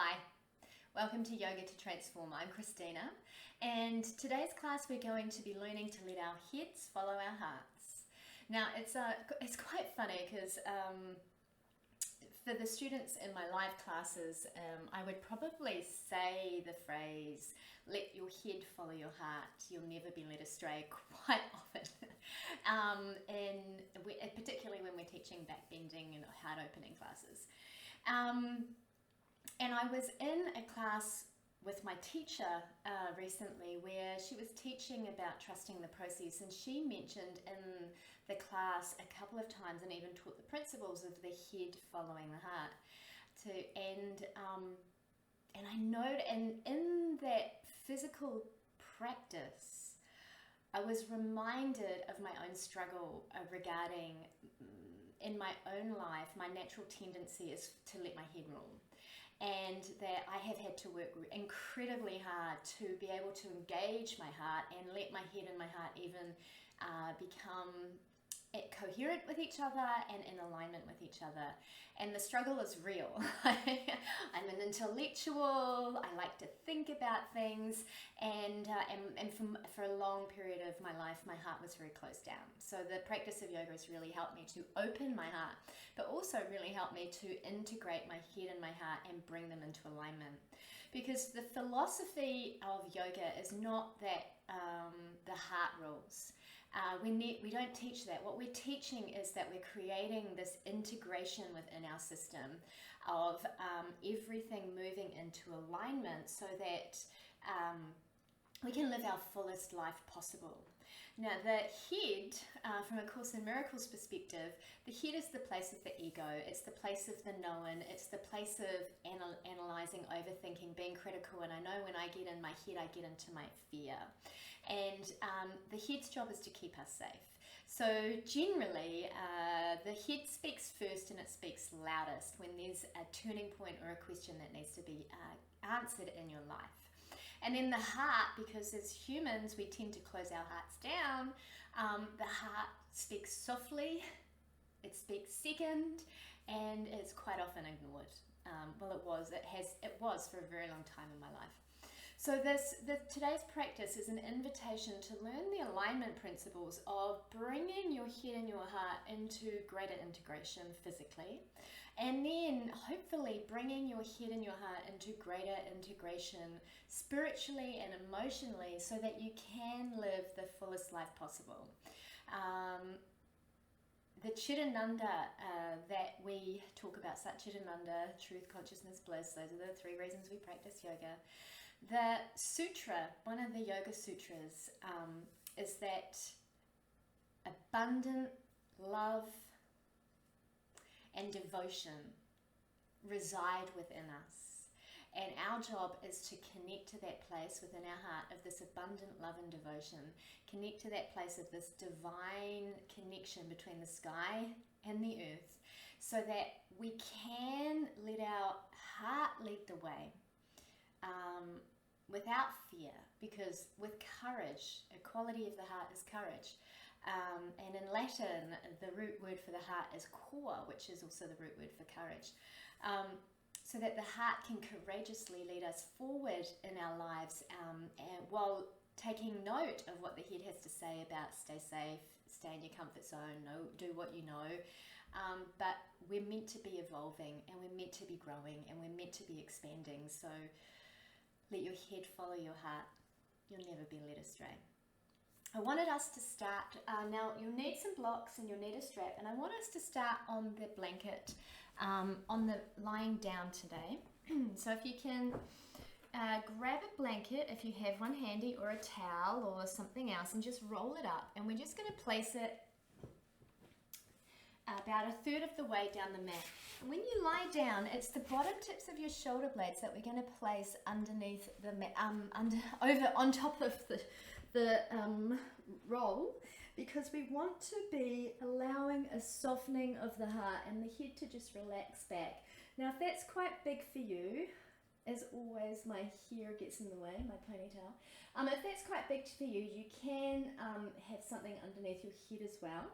Hi, welcome to Yoga to Transform. I'm Christina, and today's class we're going to be learning to let our heads follow our hearts. Now it's quite funny because for the students in my live classes, I would probably say the phrase "let your head follow your heart, you'll never be led astray" quite often, and particularly when we're teaching backbending and heart opening classes. And I was in a class with my teacher recently where she was teaching about trusting the process, and she mentioned in the class a couple of times and even taught the principles of the head following the heart. And I know, and in that physical practice, I was reminded of my own struggle regarding in my own life, my natural tendency is to let my head rule. And that I have had to work incredibly hard to be able to engage my heart and let my head and my heart even become coherent with each other and in alignment with each other. And the struggle is real. I'm an intellectual, I like to think about things, and for a long period of my life, my heart was very closed down. So the practice of yoga has really helped me to open my heart, but also really helped me to integrate my head and my heart and bring them into alignment. Because the philosophy of yoga is not that the heart rules. We don't teach that. What we're teaching is that we're creating this integration within our system of everything moving into alignment so that we can live our fullest life possible. Now, the head, from A Course in Miracles perspective, the head is the place of the ego. It's the place of the known. It's the place of analyzing, overthinking, being critical. And I know when I get in my head, I get into my fear. And the head's job is to keep us safe. So generally, the head speaks first and it speaks loudest when there's a turning point or a question that needs to be answered in your life. And then the heart, because as humans we tend to close our hearts down, the heart speaks softly, it speaks second, and it's quite often ignored. It was for a very long time in my life. So today's practice is an invitation to learn the alignment principles of bringing your head and your heart into greater integration physically, and then hopefully bringing your head and your heart into greater integration spiritually and emotionally so that you can live the fullest life possible. The Chidananda that we talk about, Satchitananda, truth, consciousness, bliss, those are the three reasons we practice yoga. The sutra, one of the yoga sutras, is that abundant love and devotion reside within us. And our job is to connect to that place within our heart of this abundant love and devotion, connect to that place of this divine connection between the sky and the earth, so that we can let our heart lead the way. Without fear, because with courage, a quality of the heart is courage. And in Latin, the root word for the heart is cor, which is also the root word for courage. So that the heart can courageously lead us forward in our lives, and while taking note of what the head has to say about stay safe, stay in your comfort zone, do what you know. But we're meant to be evolving, and we're meant to be growing, and we're meant to be expanding. So let your head follow your heart. You'll never be led astray. I wanted us to start, now you'll need some blocks and you'll need a strap, and I want us to start on the blanket, on the lying down today. So if you can grab a blanket, if you have one handy, or a towel or something else, and just roll it up, and we're just going to place it about a third of the way down the mat. When you lie down, it's the bottom tips of your shoulder blades that we're going to place underneath the mat, on top of the roll, because we want to be allowing a softening of the heart and the head to just relax back. Now, if that's quite big for you, as always, my hair gets in the way, my ponytail. If that's quite big for you, you can have something underneath your head as well.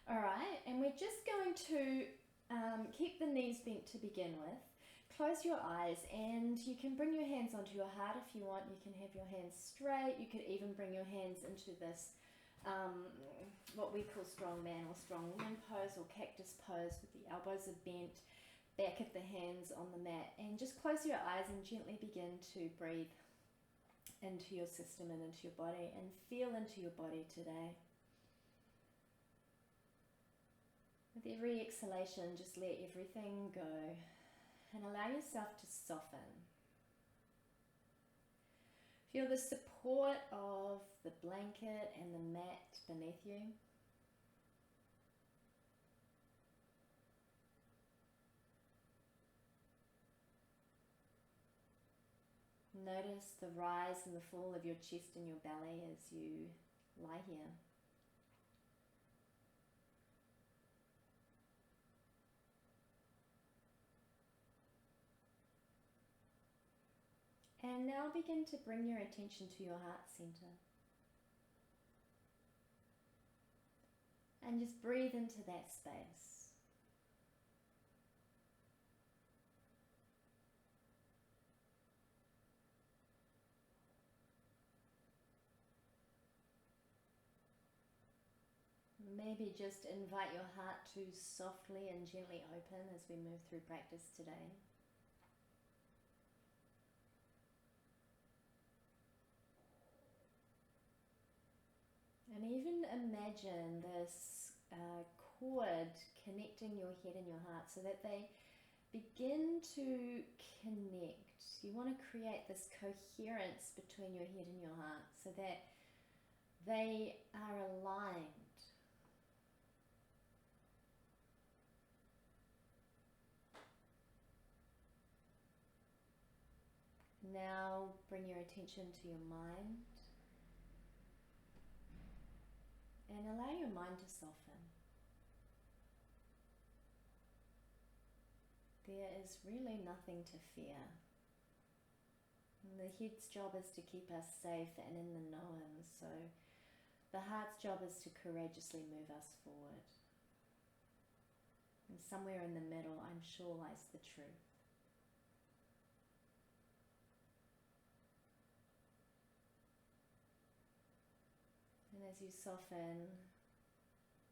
All right, and we're just going to keep the knees bent to begin with. close your eyes, and you can bring your hands onto your heart if you want. You can have your hands straight. You could even bring your hands into this what we call strong man or strong woman pose, or cactus pose, with the elbows are bent, back of the hands on the mat, and just close your eyes and gently begin to breathe into your system and into your body, and feel into your body today. With every exhalation, just let everything go and allow yourself to soften. Feel the support of the blanket and the mat beneath you. Notice the rise and the fall of your chest and your belly as you lie here. And now begin to bring your attention to your heart center. And just breathe into that space. Maybe just invite your heart to softly and gently open as we move through practice today. And even imagine this cord connecting your head and your heart so that they begin to connect. You want to create this coherence between your head and your heart so that they are aligned. Now bring your attention to your mind and allow your mind to soften. There is really nothing to fear. And the head's job is to keep us safe and in the known, so the heart's job is to courageously move us forward. And somewhere in the middle, I'm sure, lies the truth. And as you soften,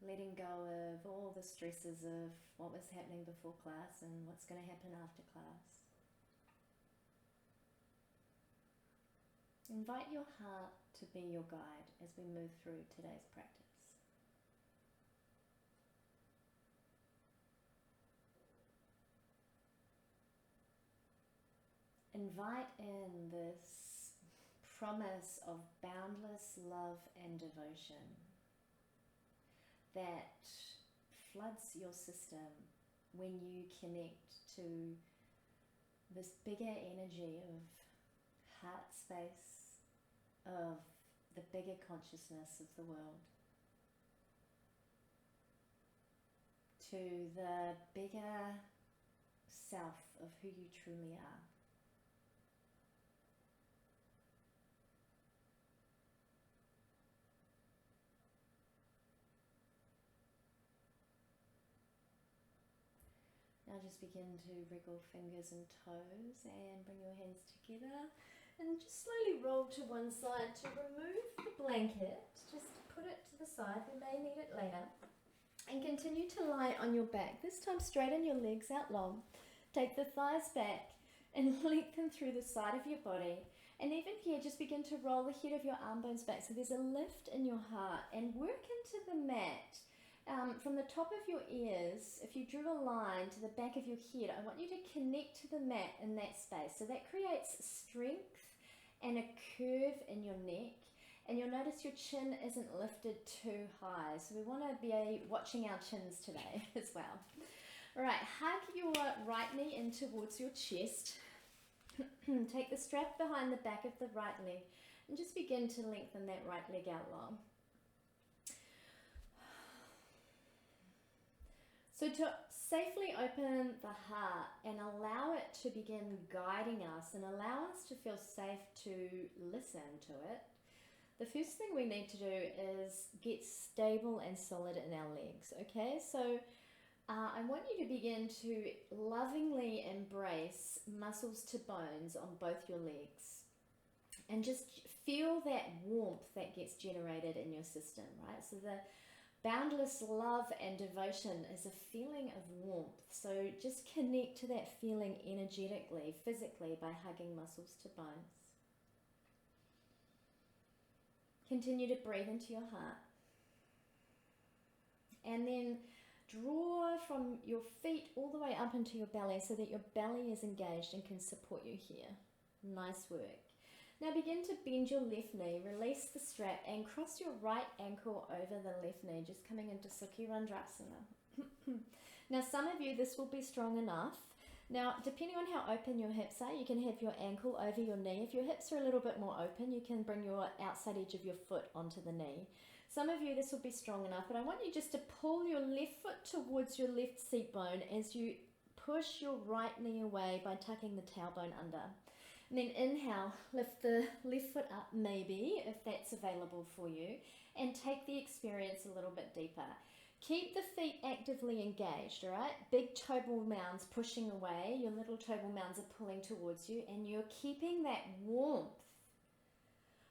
letting go of all the stresses of what was happening before class and what's going to happen after class. Invite your heart to be your guide as we move through today's practice. Invite in this promise of boundless love and devotion that floods your system when you connect to this bigger energy of heart space, of the bigger consciousness of the world, to the bigger self of who you truly are. Now just begin to wriggle fingers and toes and bring your hands together and just slowly roll to one side to remove the blanket. Just put it to the side, we may need it later. And continue to lie on your back. This time straighten your legs out long. Take the thighs back and lengthen through the side of your body. And even here, just begin to roll the head of your arm bones back. So there's a lift in your heart, and work into the mat. From the top of your ears, if you drew a line to the back of your head, I want you to connect to the mat in that space. So that creates strength and a curve in your neck. And you'll notice your chin isn't lifted too high. So we want to be watching our chins today as well. All right, hug your right knee in towards your chest. Take the strap behind the back of the right leg and just begin to lengthen that right leg out long. So to safely open the heart and allow it to begin guiding us and allow us to feel safe to listen to it, the first thing we need to do is get stable and solid in our legs, okay? So I want you to begin to lovingly embrace muscles to bones on both your legs. And just feel that warmth that gets generated in your system, right? So the boundless love and devotion is a feeling of warmth. So just connect to that feeling energetically, physically, by hugging muscles to bones. Continue to breathe into your heart. And then draw from your feet all the way up into your belly so that your belly is engaged and can support you here. Nice work. Now begin to bend your left knee, release the strap and cross your right ankle over the left knee, just coming into Sukhi Randrasana. Now some of you, this will be strong enough. Now depending on how open your hips are, you can have your ankle over your knee. If your hips are a little bit more open, you can bring your outside edge of your foot onto the knee. Some of you, this will be strong enough, but I want you just to pull your left foot towards your left seat bone as you push your right knee away by tucking the tailbone under. And then inhale, lift the left foot up maybe, if that's available for you, and take the experience a little bit deeper. Keep the feet actively engaged, all right? Big toe ball mounds pushing away, your little toe ball mounds are pulling towards you, and you're keeping that warmth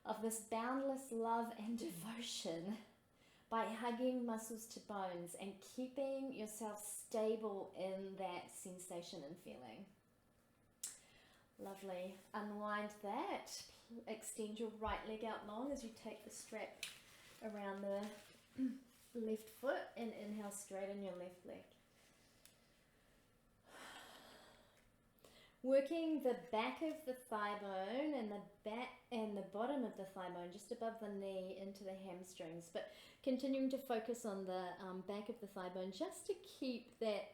of this boundless love and devotion by hugging muscles to bones and keeping yourself stable in that sensation and feeling. Lovely. Unwind that. Extend your right leg out long as you take the strap around the left foot and inhale, straighten your left leg. Working the back of the thigh bone and the back and the bottom of the thigh bone just above the knee into the hamstrings, but continuing to focus on the back of the thigh bone just to keep that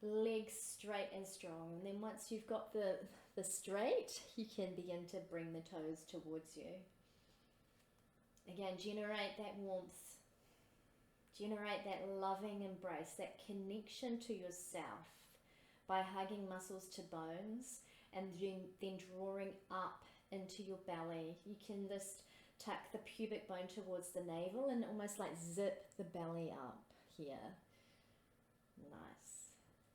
legs straight and strong. And then once you've got the straight, you can begin to bring the toes towards you. Again, generate that warmth, generate that loving embrace, that connection to yourself by hugging muscles to bones and then drawing up into your belly. You can just tuck the pubic bone towards the navel and almost like zip the belly up here. Nice.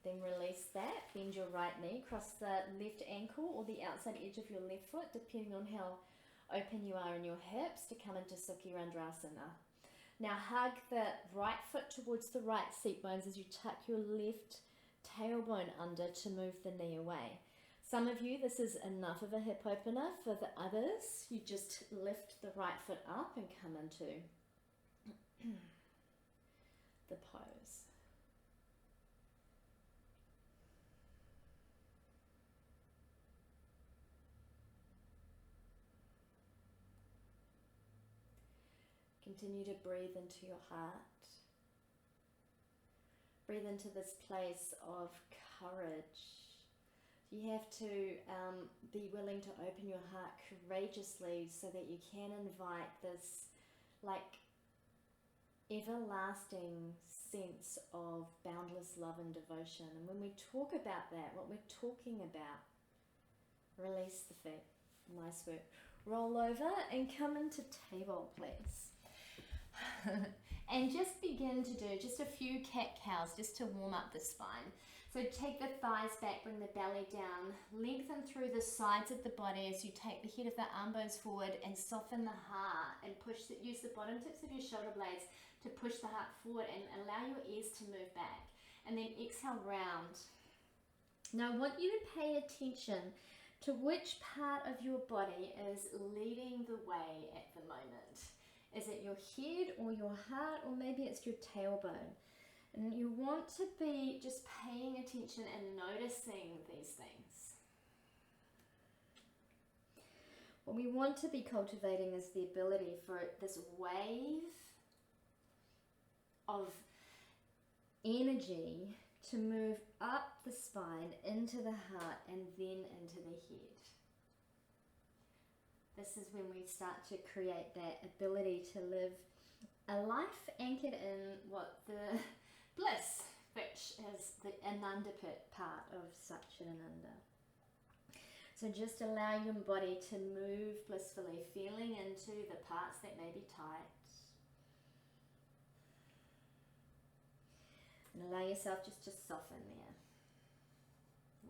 Then release that, bend your right knee, cross the left ankle or the outside edge of your left foot, depending on how open you are in your hips, to come into Sukhi Randrasana. Now hug the right foot towards the right seat bones as you tuck your left tailbone under to move the knee away. Some of you, this is enough of a hip opener. For the others, you just lift the right foot up and come into the pose. Continue to breathe into your heart. Breathe into this place of courage. You have to be willing to open your heart courageously so that you can invite this like everlasting sense of boundless love and devotion. And when we talk about that, what we're talking about, release the feet. Nice work. Roll over and come into table, please. And just begin to do just a few cat-cows just to warm up the spine. So take the thighs back, bring the belly down, lengthen through the sides of the body as you take the head of the arm bones forward and soften the heart and use the bottom tips of your shoulder blades to push the heart forward and allow your ears to move back. And then exhale, round. Now I want you to pay attention to which part of your body is leading the way at the moment. Is it your head or your heart, or maybe it's your tailbone? And you want to be just paying attention and noticing these things. What we want to be cultivating is the ability for this wave of energy to move up the spine, into the heart, and then into the head. This is when we start to create that ability to live a life anchored in what the bliss, which is the Ananda part of Satchidananda. So just allow your body to move blissfully, feeling into the parts that may be tight. And allow yourself just to soften there.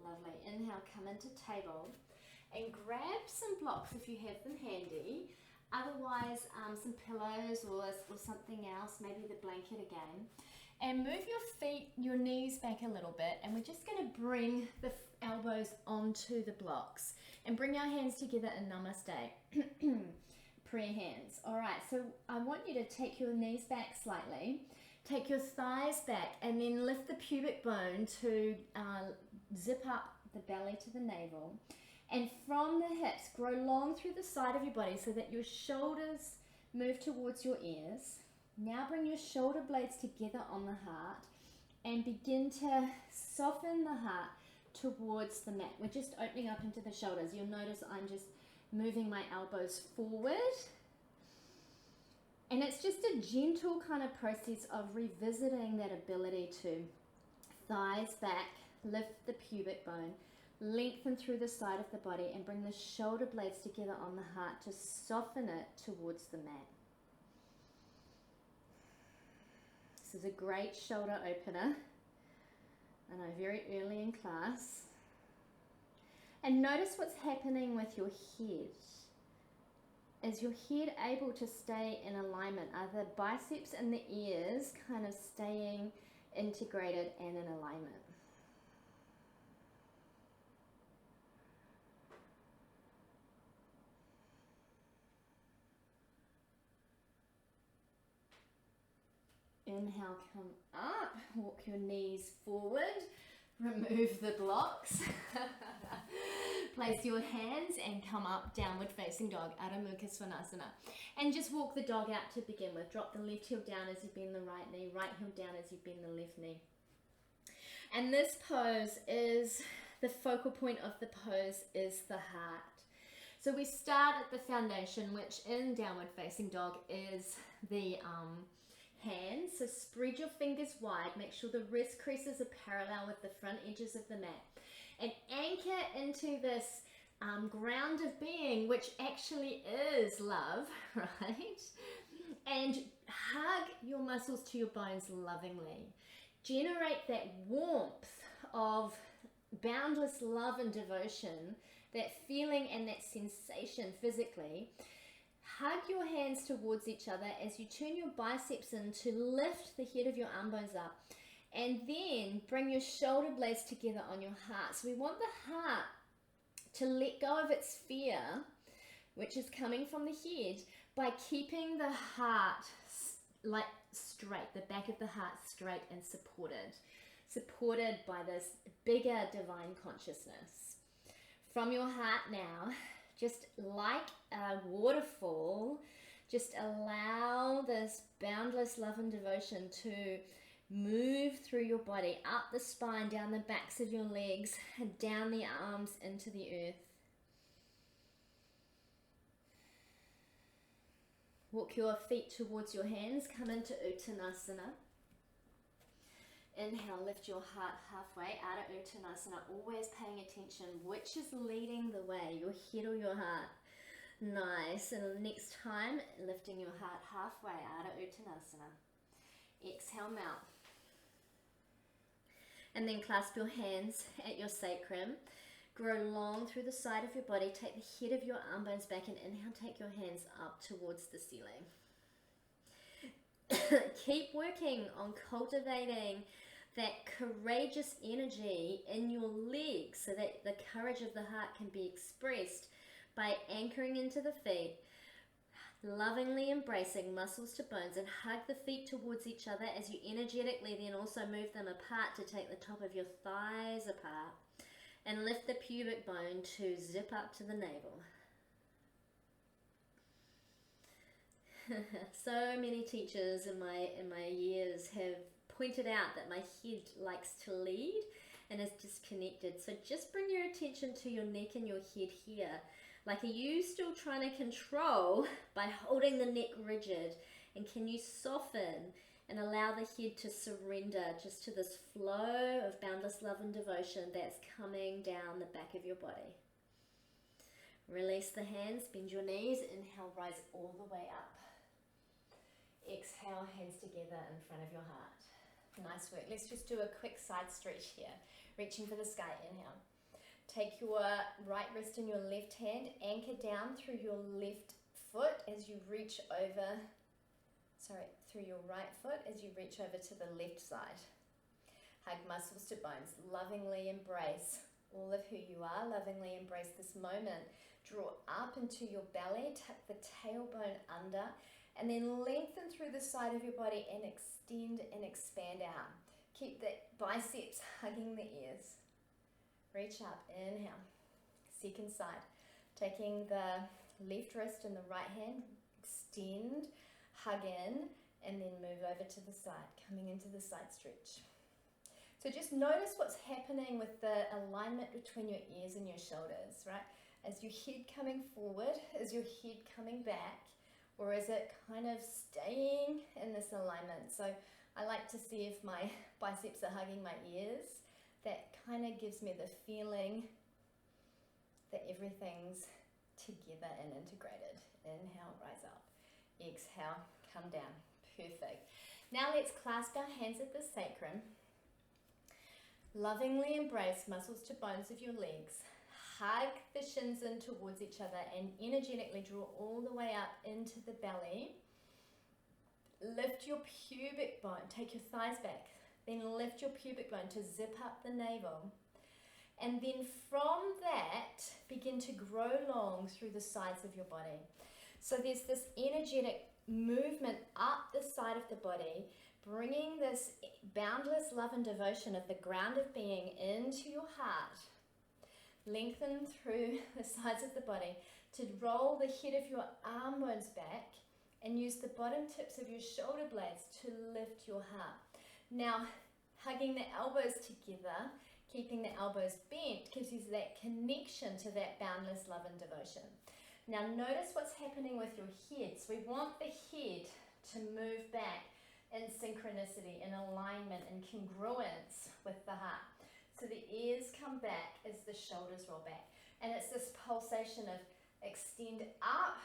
Lovely. Inhale, come into table. And grab some blocks if you have them handy. Otherwise, some pillows or something else, maybe the blanket again. And move your feet, your knees back a little bit. And we're just going to bring the elbows onto the blocks. And bring our hands together in namaste. Prayer hands. All right, so I want you to take your knees back slightly. Take your thighs back and then lift the pubic bone to zip up the belly to the navel. And from the hips, grow long through the side of your body so that your shoulders move towards your ears. Now bring your shoulder blades together on the heart and begin to soften the heart towards the mat. We're just opening up into the shoulders. You'll notice I'm just moving my elbows forward. And it's just a gentle kind of process of revisiting that ability to thighs back, lift the pubic bone, lengthen through the side of the body and bring the shoulder blades together on the heart to soften it towards the mat. This is a great shoulder opener. I know, very early in class. And notice what's happening with your head. Is your head able to stay in alignment? Are the biceps and the ears kind of staying integrated and in alignment? Inhale, come up, walk your knees forward, remove the blocks, place your hands and come up, downward facing dog, Arapakasana. And just walk the dog out to begin with. Drop the left heel down as you bend the right knee, right heel down as you bend the left knee. And this pose is, the focal point of the pose is the heart. So we start at the foundation, which in downward facing dog is the hands. So spread your fingers wide, make sure the wrist creases are parallel with the front edges of the mat, and anchor into this ground of being, which actually is love, right? And hug your muscles to your bones lovingly. Generate that warmth of boundless love and devotion, that feeling and that sensation physically. Hug your hands towards each other as you turn your biceps in to lift the head of your arm bones up. And then bring your shoulder blades together on your heart. So we want the heart to let go of its fear, which is coming from the head, by keeping the heart like straight, the back of the heart straight and supported by this bigger divine consciousness. From your heart now, just like a waterfall, just allow this boundless love and devotion to move through your body, up the spine, down the backs of your legs, and down the arms into the earth. Walk your feet towards your hands, come into Uttanasana. Inhale, lift your heart halfway, Adho Uttanasana, always paying attention which is leading the way, your head or your heart. Nice, and next time, lifting your heart halfway, Adho Uttanasana. Exhale, melt. And then clasp your hands at your sacrum. Grow long through the side of your body. Take the head of your arm bones back and inhale, take your hands up towards the ceiling. Keep working on cultivating that courageous energy in your legs so that the courage of the heart can be expressed by anchoring into the feet, lovingly embracing muscles to bones, and hug the feet towards each other as you energetically then also move them apart to take the top of your thighs apart and lift the pubic bone to zip up to the navel. So many teachers in my years have pointed out that my head likes to lead and is disconnected. So just bring your attention to your neck and your head here. Like, are you still trying to control by holding the neck rigid? And can you soften and allow the head to surrender just to this flow of boundless love and devotion that's coming down the back of your body? Release the hands, bend your knees, inhale, rise all the way up. Exhale, hands together in front of your heart. Nice work. Let's just do a quick side stretch here. Reaching for the sky, inhale. Take your right wrist in your left hand, anchor down through your left foot as you reach over, through your right foot as you reach over to the left side. Hug muscles to bones, lovingly embrace all of who you are, lovingly embrace this moment. Draw up into your belly, tuck the tailbone under, and then lengthen through the side of your body and extend and expand out. Keep the biceps hugging the ears. Reach up, inhale. Second side. Taking the left wrist and the right hand, extend, hug in, and then move over to the side, coming into the side stretch. So just notice what's happening with the alignment between your ears and your shoulders, right? As your head coming forward, is your head coming back, or is it kind of staying in this alignment? So I like to see if my biceps are hugging my ears. That kind of gives me the feeling that everything's together and integrated. Inhale, rise up. Exhale, come down. Perfect. Now let's clasp our hands at the sacrum. Lovingly embrace muscles to bones of your legs. Hug the shins in towards each other and energetically draw all the way up into the belly. Lift your pubic bone. Take your thighs back. Then lift your pubic bone to zip up the navel. And then from that, begin to grow long through the sides of your body. So there's this energetic movement up the side of the body, bringing this boundless love and devotion of the ground of being into your heart. Lengthen through the sides of the body to roll the head of your arm bones back and use the bottom tips of your shoulder blades to lift your heart. Now, hugging the elbows together, keeping the elbows bent, gives you that connection to that boundless love and devotion. Now, notice what's happening with your head. So we want the head to move back in synchronicity, in alignment, in congruence with the heart. So the ears come back as the shoulders roll back. And it's this pulsation of extend up,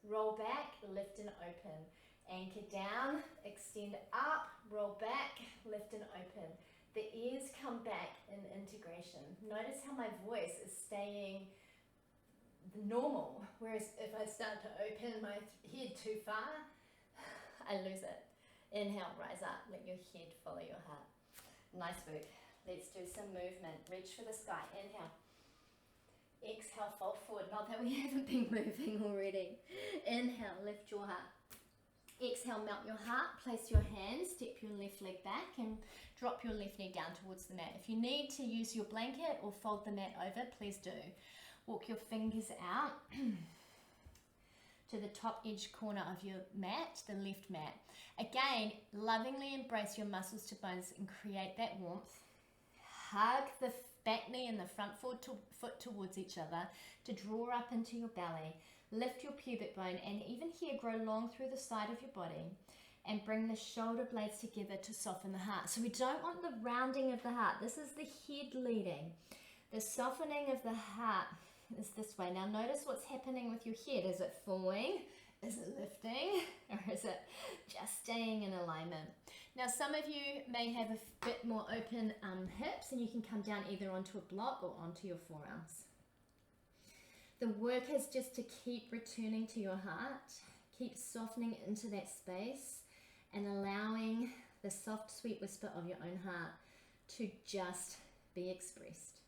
roll back, lift and open. Anchor down, extend up, roll back, lift and open. The ears come back in integration. Notice how my voice is staying normal, whereas if I start to open my head too far, I lose it. Inhale, rise up, let your head follow your heart. Nice work. Let's do some movement. Reach for the sky. Inhale. Exhale, fold forward. Not that we haven't been moving already. Inhale, lift your heart. Exhale, melt your heart, place your hands, step your left leg back and drop your left knee down towards the mat. If you need to use your blanket or fold the mat over, please do. Walk your fingers out to the top edge corner of your mat, the left mat. Again, lovingly embrace your muscles to bones and create that warmth. Hug the back knee and the front foot towards each other to draw up into your belly. Lift your pubic bone and even here grow long through the side of your body and bring the shoulder blades together to soften the heart. So we don't want the rounding of the heart. This is the head leading. The softening of the heart is this way. Now notice what's happening with your head. Is it falling? Is it lifting? Or is it just staying in alignment? Now some of you may have a bit more open hips and you can come down either onto a block or onto your forearms. The work is just to keep returning to your heart, keep softening into that space and allowing the soft, sweet whisper of your own heart to just be expressed.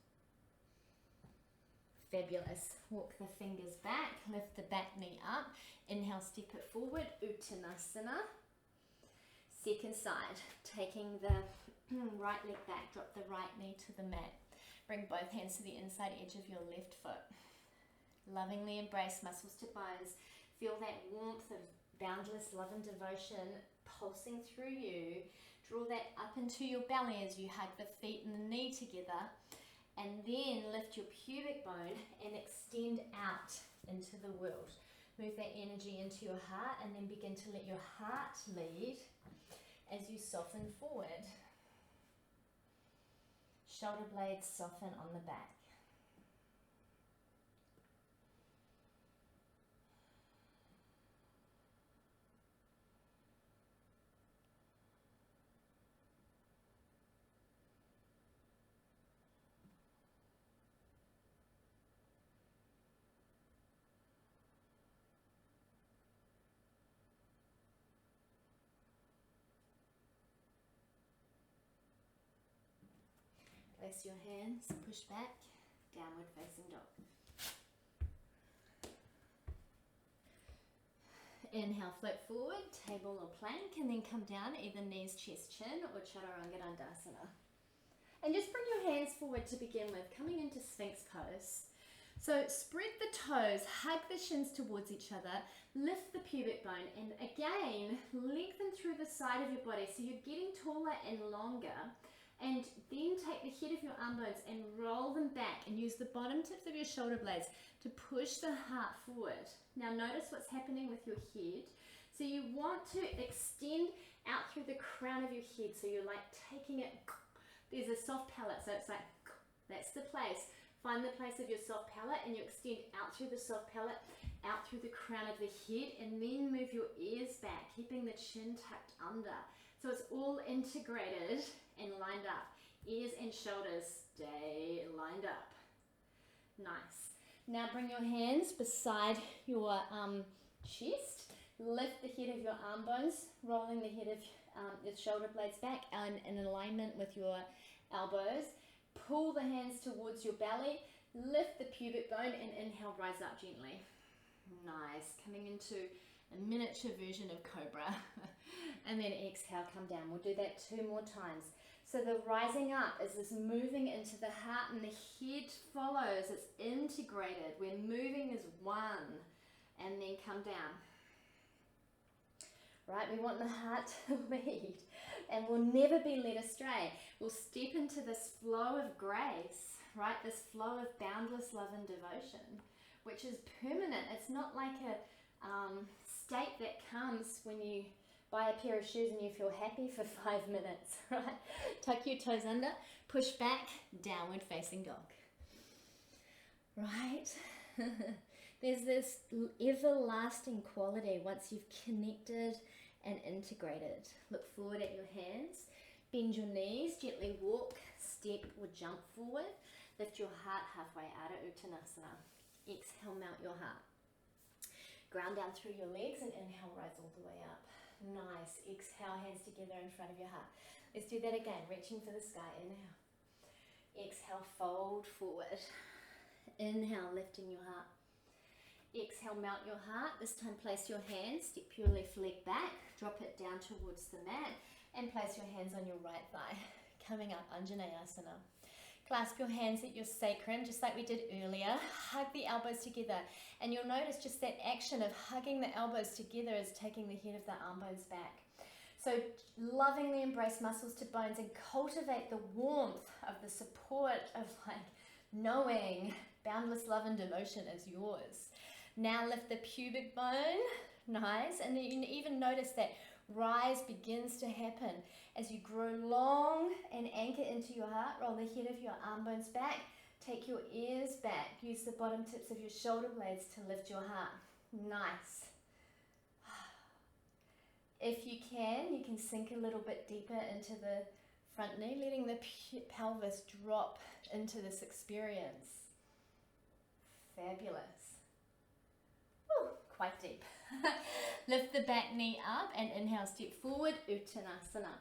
Fabulous. Walk the fingers back, lift the back knee up. Inhale, step it forward, Uttanasana. Second side, taking the right leg back, drop the right knee to the mat. Bring both hands to the inside edge of your left foot. Lovingly embrace muscles to bones. Feel that warmth of boundless love and devotion pulsing through you. Draw that up into your belly as you hug the feet and the knee together. And then lift your pubic bone and extend out into the world. Move that energy into your heart and then begin to let your heart lead as you soften forward. Shoulder blades soften on the back. Place your hands, push back, downward facing dog. Inhale, float forward, table or plank, and then come down, either knees, chest, chin, or chaturanga dandasana. And just bring your hands forward to begin with, coming into Sphinx pose. So spread the toes, hug the shins towards each other, lift the pubic bone, and again, lengthen through the side of your body so you're getting taller and longer. And then take the head of your arm bones and roll them back and use the bottom tips of your shoulder blades to push the heart forward. Now notice what's happening with your head. So you want to extend out through the crown of your head. So you're like taking it, there's a soft palate. So it's like, that's the place. Find the place of your soft palate and you extend out through the soft palate, out through the crown of the head, and then move your ears back, keeping the chin tucked under. So it's all integrated and lined up. Ears and shoulders stay lined up. Nice. Now bring your hands beside your chest. Lift the head of your arm bones, rolling the head of your shoulder blades back and in alignment with your elbows. Pull the hands towards your belly. Lift the pubic bone and inhale, rise up gently. Nice. Coming into a miniature version of cobra. And then exhale, come down. We'll do that 2 more times. So the rising up is this moving into the heart and the head follows. It's integrated. We're moving as one. And then come down. Right, we want the heart to lead. And we'll never be led astray. We'll step into this flow of grace, right? This flow of boundless love and devotion, which is permanent. It's not like a state that comes when you buy a pair of shoes and you feel happy for 5 minutes, right? Tuck your toes under, push back, downward facing dog. Right? There's this everlasting quality once you've connected and integrated. Look forward at your hands, bend your knees, gently walk, step or jump forward. Lift your heart halfway out of Uttanasana. Exhale, mount your heart. Ground down through your legs and inhale, rise all the way up. Nice. Exhale, hands together in front of your heart. Let's do that again, reaching for the sky. Inhale. Exhale, fold forward. Inhale, lifting your heart. Exhale, mount your heart. This time place your hands, step your left leg back, drop it down towards the mat, and place your hands on your right thigh. Coming up, Anjaneyasana. Clasp your hands at your sacrum, just like we did earlier. Hug the elbows together. And you'll notice just that action of hugging the elbows together is taking the head of the arm bones back. So lovingly embrace muscles to bones and cultivate the warmth of the support of like knowing boundless love and devotion is yours. Now lift the pubic bone. Nice. And then you can even notice that rise begins to happen as you grow long and anchor into your heart. Roll the head of your arm bones back. Take your ears back. Use the bottom tips of your shoulder blades to lift your heart. Nice. If you can sink a little bit deeper into the front knee, letting the pelvis drop into this experience. Fabulous. Woo, quite deep. Lift the back knee up and inhale, step forward, Uttanasana.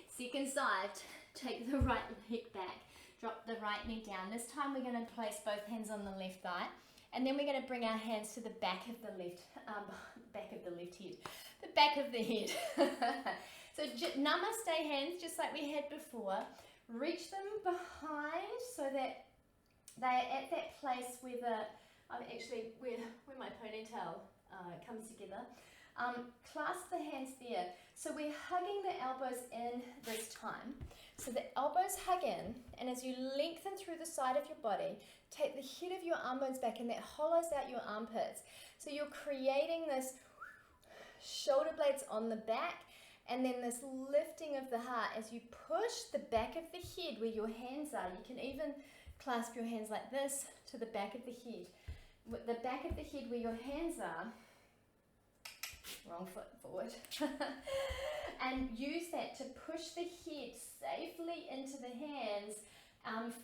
Second side, take the right leg back. Drop the right knee down. This time we're going to place both hands on the left thigh, and then we're going to bring our hands to the back of the left head. The back of the head. So namaste hands, just like we had before. Reach them behind so that they're at that place where where my ponytail comes together. Clasp the hands there. So we're hugging the elbows in this time. So the elbows hug in, and as you lengthen through the side of your body, take the head of your arm bones back, and that hollows out your armpits. So you're creating this shoulder blades on the back, and then this lifting of the heart as you push the back of the head where your hands are. You can even clasp your hands like this to the back of the head. With the back of the head where your hands are, wrong foot forward, and use that to push the head safely into the hands,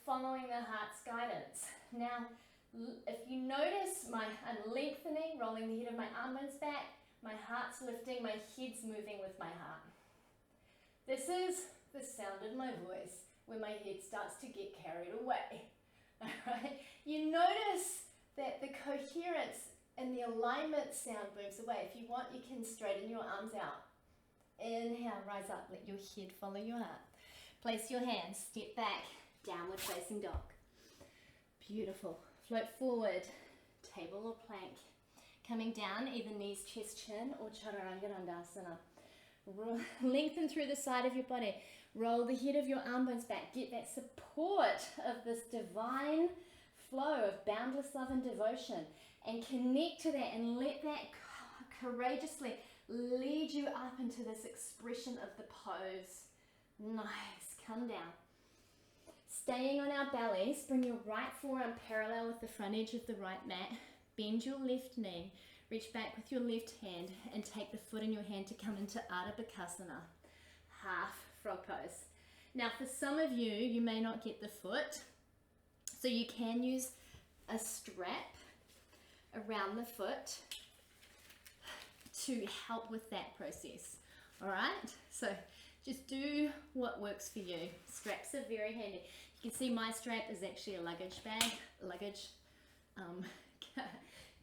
following the heart's guidance. Now, if you notice I'm lengthening, rolling the head of my arm bones back, my heart's lifting, my head's moving with my heart. This is the sound of my voice. when my head starts to get carried away. All right, you notice that the coherence and the alignment sound moves away. If you want, you can straighten your arms out. Inhale, rise up, let your head follow your heart. Place your hands, step back, downward facing dog. Beautiful. Float forward, table or plank. Coming down, either knees, chest, chin, or chaturanga dandasana. Lengthen through the side of your body. Roll the head of your arm bones back. Get that support of this divine flow of boundless love and devotion. And connect to that and let that courageously lead you up into this expression of the pose. Nice. Come down. Staying on our bellies, bring your right forearm parallel with the front edge of the right mat. Bend your left knee. Reach back with your left hand and take the foot in your hand to come into Arapakasana. Half frog pose. Now for some of you, you may not get the foot, so you can use a strap around the foot to help with that process. All right, so just do what works for you. Straps are very handy. You can see my strap is actually a luggage bag,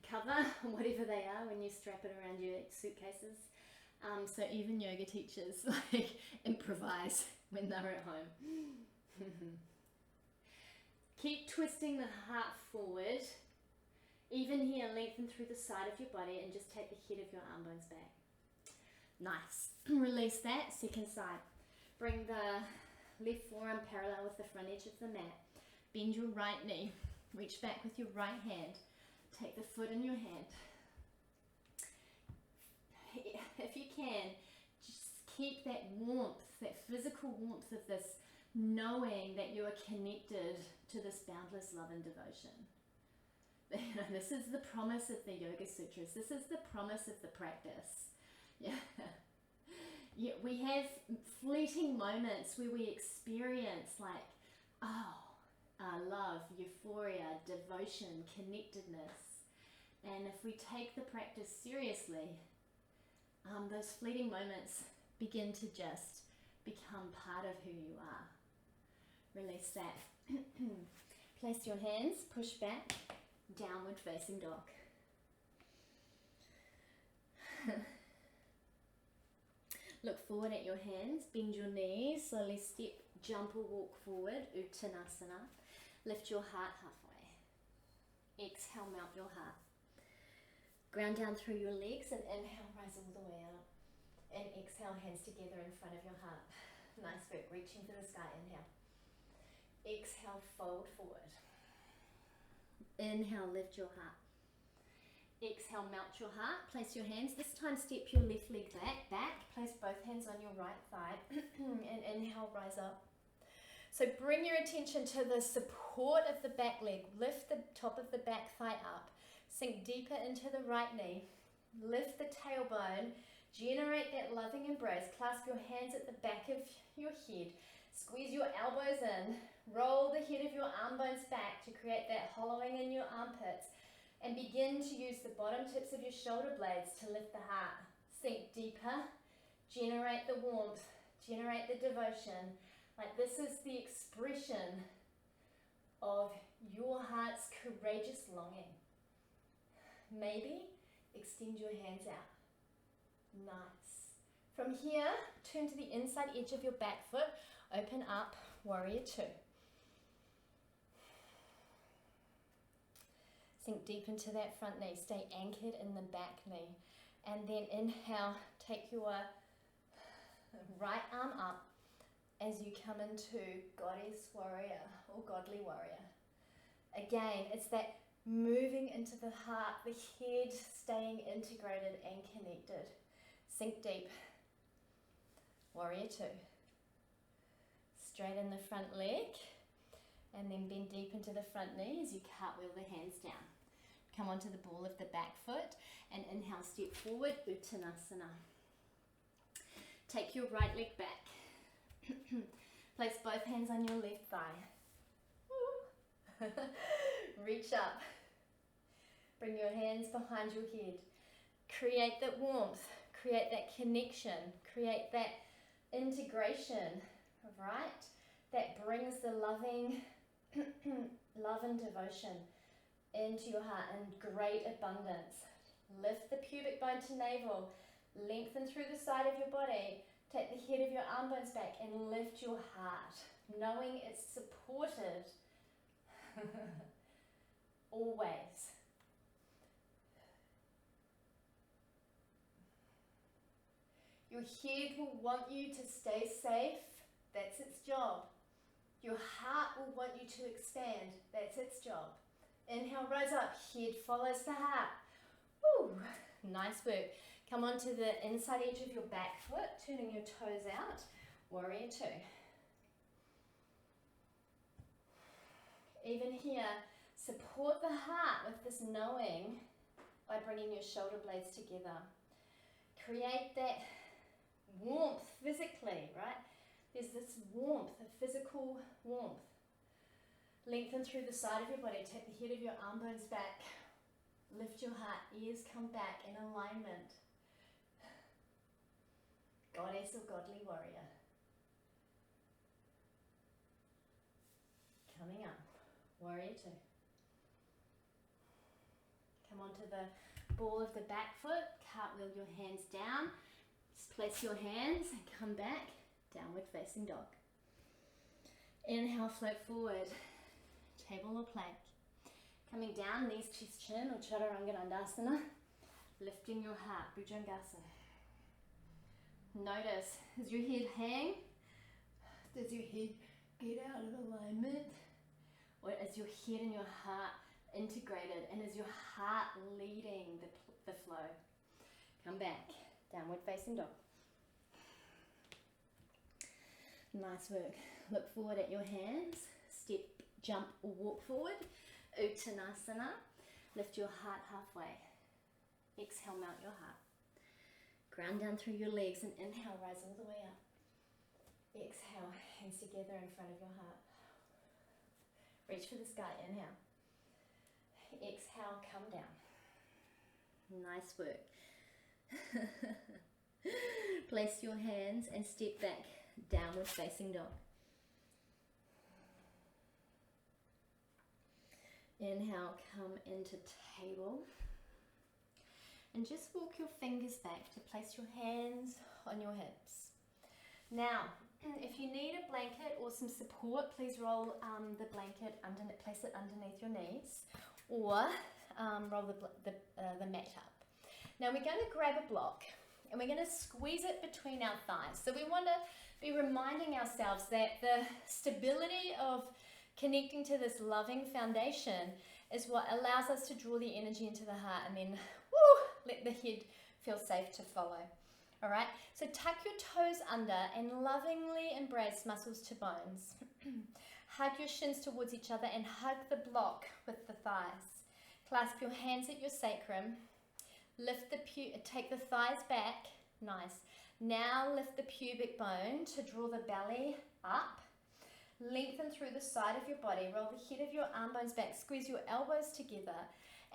cover, whatever they are when you strap it around your suitcases. So even yoga teachers like improvise when they're at home. Keep twisting the heart forward. Even here, lengthen through the side of your body and just take the head of your arm bones back. Nice. Release that, second side. Bring the left forearm parallel with the front edge of the mat. Bend your right knee. Reach back with your right hand. Take the foot in your hand. If you can, just keep that warmth, that physical warmth of this knowing that you are connected to this boundless love and devotion. You know, this is the promise of the Yoga Sutras. This is the promise of the practice. Yeah. Yeah, we have fleeting moments where we experience like, love, euphoria, devotion, connectedness. And if we take the practice seriously, those fleeting moments begin to just become part of who you are. Release that. Place your hands, push back, downward facing dog. Look forward at your hands, bend your knees, slowly step, jump or walk forward, Uttanasana. Lift your heart halfway. Exhale, melt your heart. Ground down through your legs and inhale, rise all the way out. And exhale, hands together in front of your heart. Nice work, reaching for the sky, inhale. Exhale, fold forward. Inhale, lift your heart. Exhale, melt your heart. Place your hands. This time, step your left leg back. Place both hands on your right thigh. And inhale, rise up. So bring your attention to the support of the back leg. Lift the top of the back thigh up. Sink deeper into the right knee. Lift the tailbone. Generate that loving embrace. Clasp your hands at the back of your head. Squeeze your elbows in. Roll the head of your arm bones back to create that hollowing in your armpits. And begin to use the bottom tips of your shoulder blades to lift the heart. Sink deeper. Generate the warmth. Generate the devotion. Like this is the expression of your heart's courageous longing. Maybe extend your hands out. Nice. From here, turn to the inside edge of your back foot. Open up, warrior two. Sink deep into that front knee. Stay anchored in the back knee. And then inhale, take your right arm up as you come into goddess warrior or godly warrior. Again, it's that moving into the heart, the head staying integrated and connected. Sink deep. Warrior two. Straighten the front leg and then bend deep into the front knee as you cartwheel the hands down. Come onto the ball of the back foot and inhale, step forward, Uttanasana. Take your right leg back. Place both hands on your left thigh. Reach up. Bring your hands behind your head. Create that warmth, create that connection, create that integration, right? that brings the loving love and devotion into your heart in great abundance. Lift the pubic bone to navel, lengthen through the side of your body, take the head of your arm bones back and lift your heart, knowing it's supported always. Your head will want you to stay safe, that's its job. Your heart will want you to expand, that's its job. Inhale, rise up, head follows the heart. Woo, nice work. Come onto the inside edge of your back foot, turning your toes out, warrior two. Even here, support the heart with this knowing by bringing your shoulder blades together. Create that warmth physically, right? There's this warmth, a physical warmth. Lengthen through the side of your body, take the head of your arm bones back. Lift your heart, ears come back in alignment. Goddess or godly warrior. Coming up, warrior two. Come onto the ball of the back foot, cartwheel your hands down. Just place your hands and come back, downward facing dog. Inhale, float forward, table or plank. Coming down, knees, chest, chin or chaturanga. Lifting your heart, bhujangasa. Notice, does your head hang? Does your head get out of alignment? Or is your head and your heart integrated? And is your heart leading the flow? Come back, downward facing dog. Nice work. Look forward at your hands. Step, jump or walk forward. Uttanasana. Lift your heart halfway. Exhale, mount your heart. Ground down through your legs and inhale, rise all the way up. Exhale, hands together in front of your heart. Reach for the sky, inhale. Exhale, come down. Nice work. Place your hands and step back, downward facing dog. Inhale, come into table. And just walk your fingers back to place your hands on your hips. Now, if you need a blanket or some support, please roll the blanket underneath, place it underneath your knees, or roll the mat up. Now we're going to grab a block and we're going to squeeze it between our thighs. So we want to be reminding ourselves that the stability of connecting to this loving foundation is what allows us to draw the energy into the heart and then let the head feel safe to follow. All right, so tuck your toes under and lovingly embrace muscles to bones. Hug your shins towards each other and hug the block with the thighs. Clasp your hands at your sacrum. Take the thighs back. Nice. Now lift the pubic bone to draw the belly up. Lengthen through the side of your body. Roll the head of your arm bones back. Squeeze your elbows together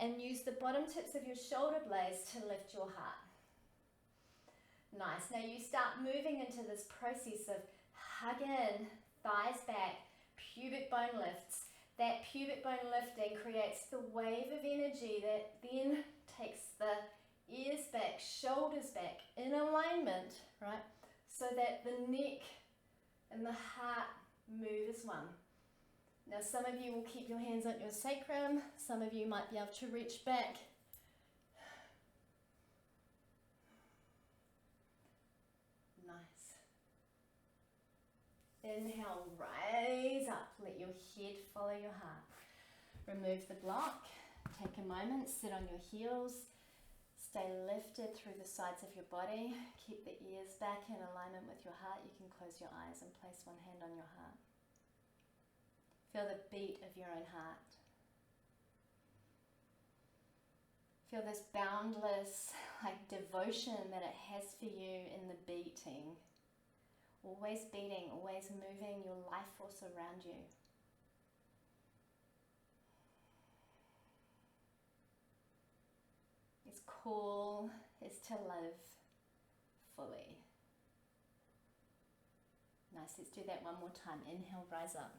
and use the bottom tips of your shoulder blades to lift your heart. Nice. Now you start moving into this process of hug in, thighs back, pubic bone lifts. That pubic bone lifting creates the wave of energy that then takes the ears back, shoulders back in alignment, right? So that the neck and the heart move as one. Now some of you will keep your hands on your sacrum, some of you might be able to reach back. Nice. Inhale, rise up, let your head follow your heart. Remove the block, take a moment, sit on your heels, stay lifted through the sides of your body, keep the ears back in alignment with your heart. You can close your eyes and place one hand on your heart. Feel the beat of your own heart. Feel this boundless devotion that it has for you in the beating. Always beating, always moving your life force around you. Its call is to live fully. Nice, let's do that one more time. Inhale, rise up.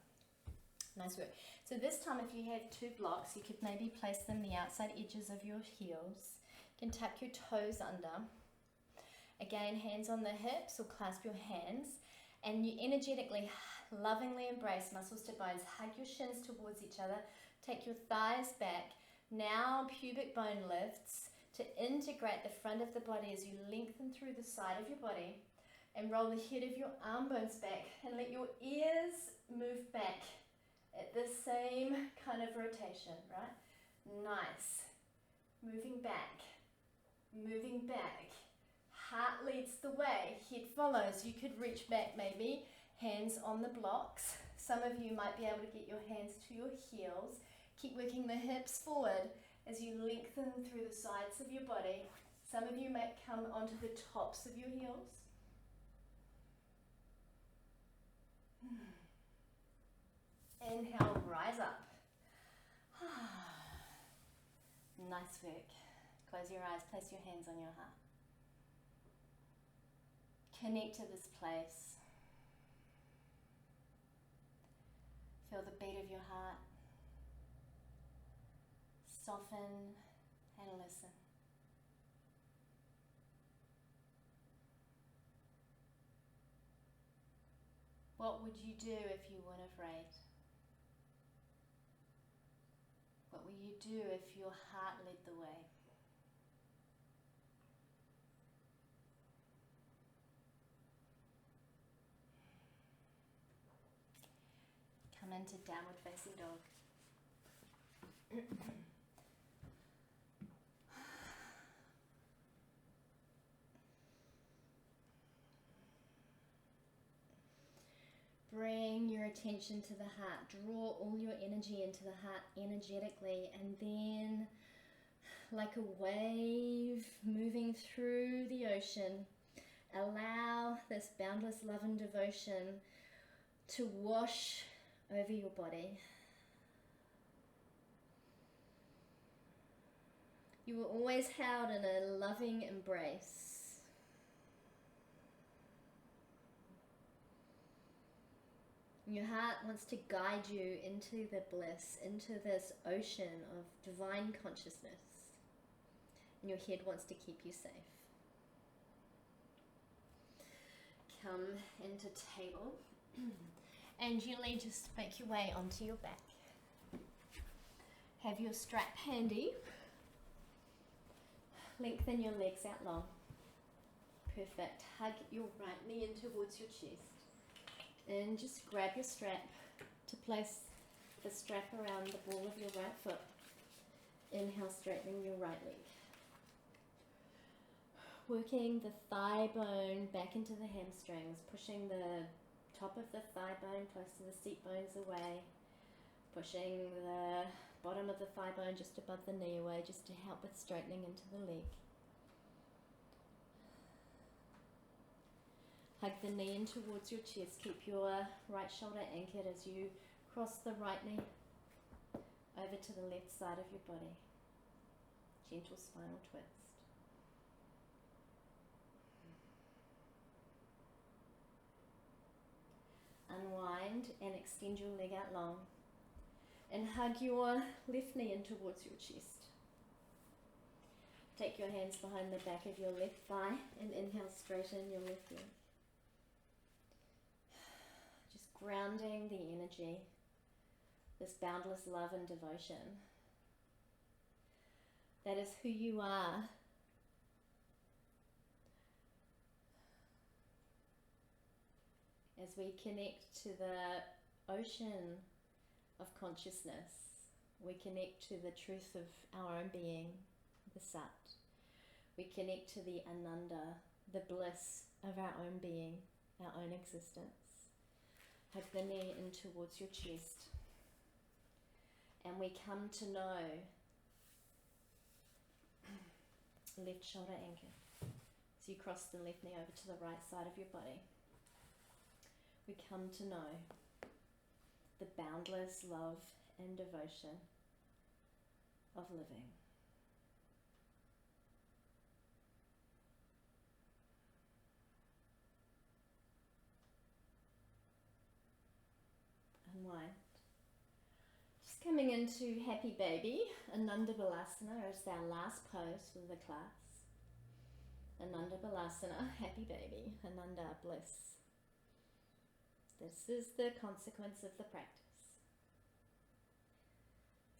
Nice work. So this time if you have two blocks, you could maybe place them the outside edges of your heels. You can tuck your toes under. Again, hands on the hips or clasp your hands. And you energetically, lovingly embrace muscles to bones. Hug your shins towards each other. Take your thighs back. Now pubic bone lifts to integrate the front of the body as you lengthen through the side of your body. And roll the head of your arm bones back. And let your ears move back at the same kind of rotation, right? Nice. Moving back. Moving back. Heart leads the way, head follows. You could reach back maybe, hands on the blocks. Some of you might be able to get your hands to your heels. Keep working the hips forward as you lengthen through the sides of your body. Some of you might come onto the tops of your heels. Inhale, rise up. Nice work. Close your eyes, place your hands on your heart. Connect to this place. Feel the beat of your heart. Soften and listen. What would you do if you weren't afraid? What will you do if your heart led the way? Come into downward facing dog. Bring your attention to the heart. Draw all your energy into the heart energetically, and then like a wave moving through the ocean, allow this boundless love and devotion to wash over your body. You were always held in a loving embrace. Your heart wants to guide you into the bliss, into this ocean of divine consciousness. And your head wants to keep you safe. Come into table. And gently just make your way onto your back. Have your strap handy. Lengthen your legs out long. Perfect. Hug your right knee in towards your chest. And just grab your strap to place the strap around the ball of your right foot. Inhale, straightening your right leg. Working the thigh bone back into the hamstrings, pushing the top of the thigh bone close to the seat bones away, pushing the bottom of the thigh bone just above the knee away, just to help with straightening into the leg. Hug the knee in towards your chest. Keep your right shoulder anchored as you cross the right knee over to the left side of your body. Gentle spinal twist. Unwind and extend your leg out long. And hug your left knee in towards your chest. Take your hands behind the back of your left thigh and inhale, straighten your left leg. Just grounding the energy, this boundless love and devotion. That is who you are. As we connect to the ocean of consciousness, we connect to the truth of our own being, the Sat. We connect to the Ananda, the bliss of our own being, our own existence. Hug the knee in towards your chest. And we come to know left shoulder anchored. So you cross the left knee over to the right side of your body. We come to know the boundless love and devotion of living. moving into Happy Baby. Ananda Balasana is our last pose for the class. Ananda Balasana, Happy Baby, Ananda Bliss. This is the consequence of the practice.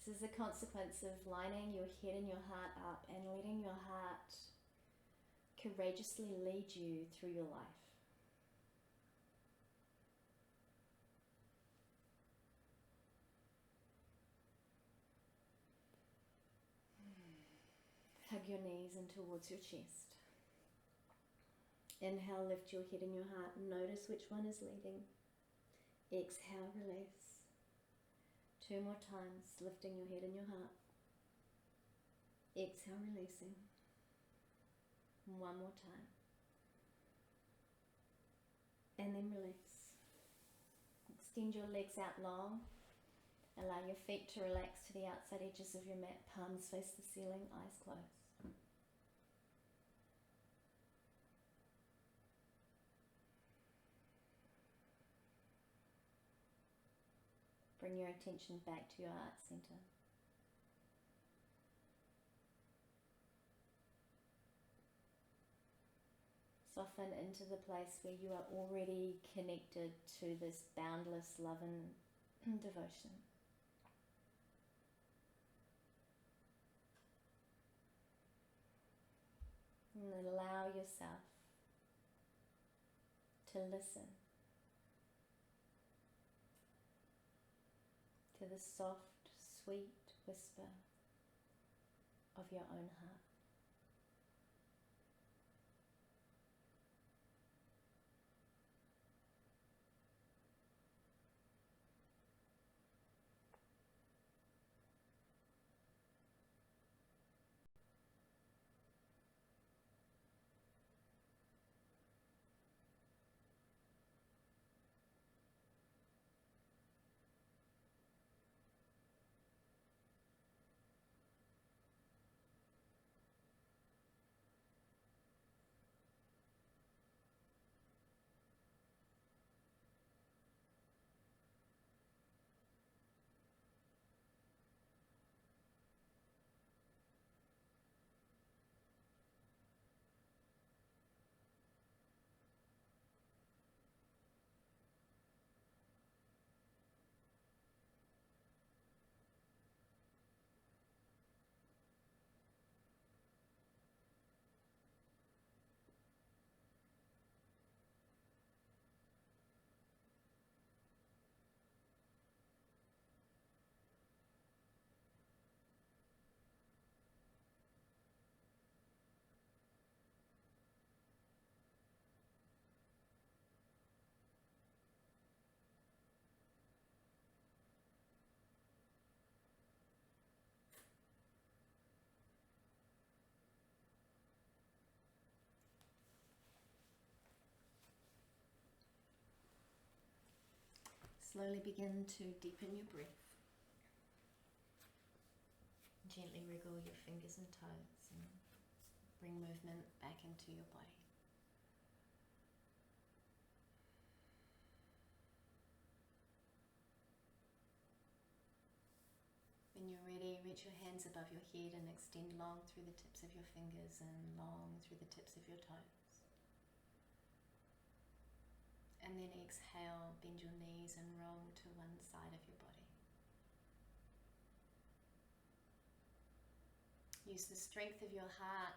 This is the consequence of lining your head and your heart up and letting your heart courageously lead you through your life. Hug your knees in towards your chest. Inhale, lift your head and your heart. Notice which one is leading. Exhale, release. 2 more times, lifting your head and your heart. Exhale, releasing. 1 more time. And then release. Extend your legs out long. Allow your feet to relax to the outside edges of your mat. Palms face the ceiling, eyes closed. Bring your attention back to your heart center. Soften into the place where you are already connected to this boundless love and devotion. And allow yourself to listen to the soft, sweet whisper of your own heart. Slowly begin to deepen your breath. Gently wriggle your fingers and toes and bring movement back into your body. When you're ready, reach your hands above your head and extend long through the tips of your fingers and long through the tips of your toes. And then exhale, bend your knees and roll to one side of your body. Use the strength of your heart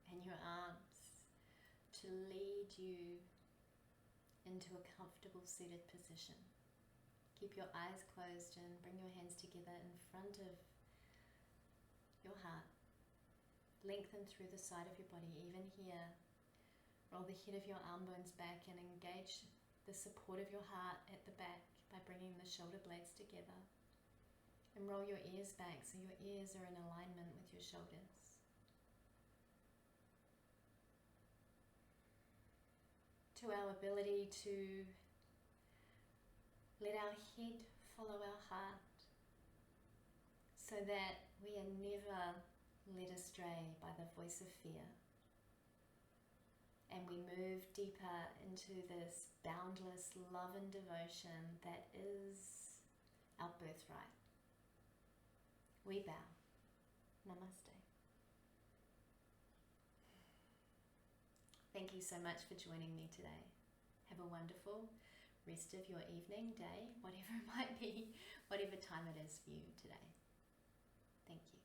and your arms to lead you into a comfortable seated position. Keep your eyes closed and bring your hands together in front of your heart. Lengthen through the side of your body, even here. Roll the head of your arm bones back and engage the support of your heart at the back by bringing the shoulder blades together. And roll your ears back so your ears are in alignment with your shoulders. To our ability to let our head follow our heart so that we are never led astray by the voice of fear. And we move deeper into this boundless love and devotion that is our birthright. We bow. Namaste. Thank you so much for joining me today. Have a wonderful rest of your evening, day, whatever it might be, whatever time it is for you today. Thank you.